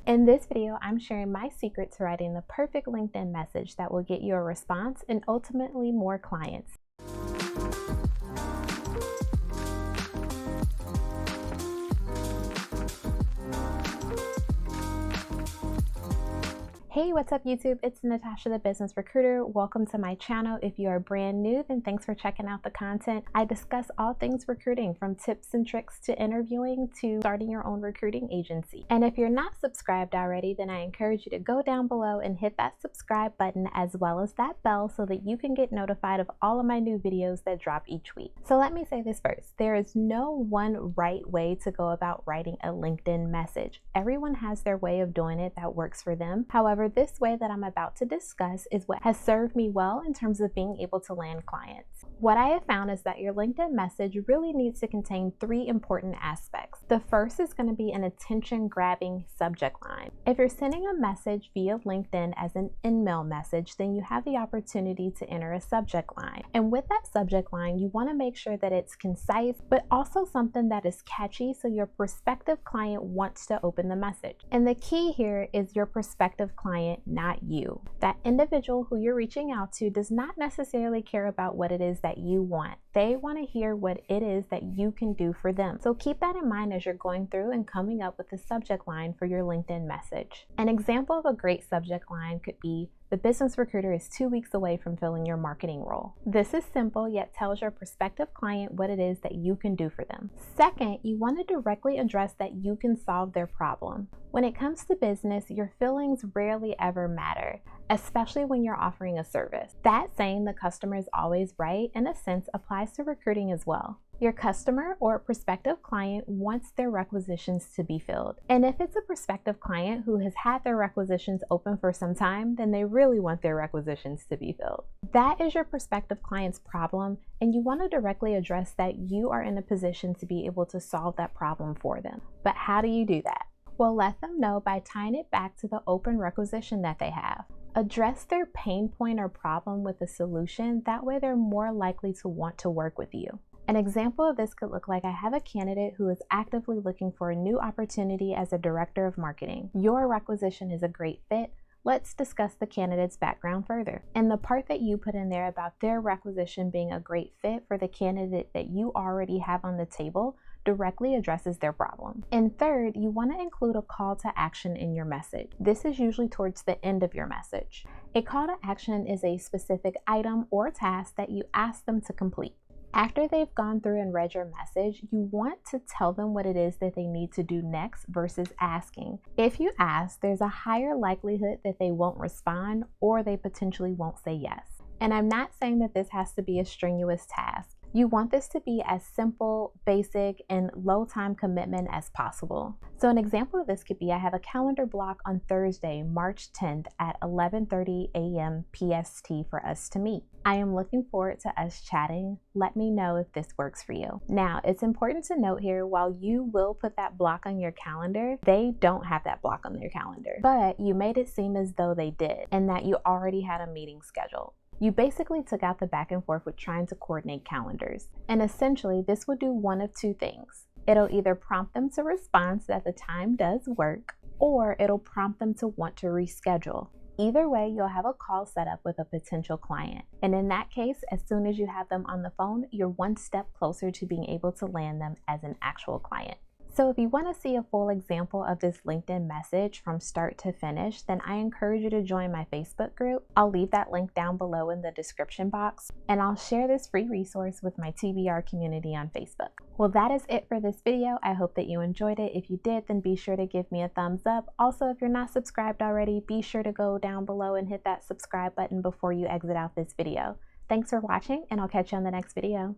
In this video, I'm sharing my secret to writing the perfect LinkedIn message that will get you a response and ultimately more clients. Hey, what's up YouTube? It's Natasha, the business recruiter. Welcome to my channel. If you are brand new, then thanks for checking out the content. I discuss all things recruiting, from tips and tricks to interviewing to starting your own recruiting agency. And if you're not subscribed already, then I encourage you to go down below and hit that subscribe button as well as that bell so that you can get notified of all of my new videos that drop each week. So let me say this first. There is no one right way to go about writing a LinkedIn message. Everyone has their way of doing it that works for them. However, this way that I'm about to discuss is what has served me well in terms of being able to land clients. What I have found is that your LinkedIn message really needs to contain three important aspects. The first is going to be an attention-grabbing subject line. If you're sending a message via LinkedIn as an in-mail message, then you have the opportunity to enter a subject line. And with that subject line, you want to make sure that it's concise, but also something that is catchy so your prospective client wants to open the message. And the key here is your prospective client, not you. That individual who you're reaching out to does not necessarily care about what it is that you want. They want to hear what it is that you can do for them. So keep that in mind as you're going through and coming up with a subject line for your LinkedIn message. An example of a great subject line could be, "The business recruiter is 2 weeks away from filling your marketing role." This is simple, yet tells your prospective client what it is that you can do for them. Second, you want to directly address that you can solve their problem. When it comes to business, your feelings rarely ever matter, especially when you're offering a service. That saying, "the customer is always right," in a sense applies to recruiting as well. Your customer or prospective client wants their requisitions to be filled. And if it's a prospective client who has had their requisitions open for some time, then they really want their requisitions to be filled. That is your prospective client's problem, and you want to directly address that you are in a position to be able to solve that problem for them. But how do you do that? Well, let them know by tying it back to the open requisition that they have. Address their pain point or problem with a solution. That way they're more likely to want to work with you. An example of this could look like, I have a candidate who is actively looking for a new opportunity as a director of marketing. Your requisition is a great fit. Let's discuss the candidate's background further. And the part that you put in there about their requisition being a great fit for the candidate that you already have on the table directly addresses their problem. And third, you want to include a call to action in your message. This is usually towards the end of your message. A call to action is a specific item or task that you ask them to complete. After they've gone through and read your message, you want to tell them what it is that they need to do next versus asking. If you ask, there's a higher likelihood that they won't respond or they potentially won't say yes. And I'm not saying that this has to be a strenuous task. You want this to be as simple, basic, and low time commitment as possible. So an example of this could be, I have a calendar block on Thursday, March 10th at 11:30 a.m. PST for us to meet. I am looking forward to us chatting. Let me know if this works for you. Now, it's important to note here, while you will put that block on your calendar, they don't have that block on their calendar. But you made it seem as though they did and that you already had a meeting scheduled. You basically took out the back and forth with trying to coordinate calendars. And essentially, this will do one of two things. It'll either prompt them to respond so that the time does work, or it'll prompt them to want to reschedule. Either way, you'll have a call set up with a potential client. And in that case, as soon as you have them on the phone, you're one step closer to being able to land them as an actual client. So if you want to see a full example of this LinkedIn message from start to finish, then I encourage you to join my Facebook group. I'll leave that link down below in the description box, and I'll share this free resource with my TBR community on Facebook. Well, that is it for this video. I hope that you enjoyed it. If you did, then be sure to give me a thumbs up. Also, if you're not subscribed already, be sure to go down below and hit that subscribe button before you exit out this video. Thanks for watching, and I'll catch you on the next video.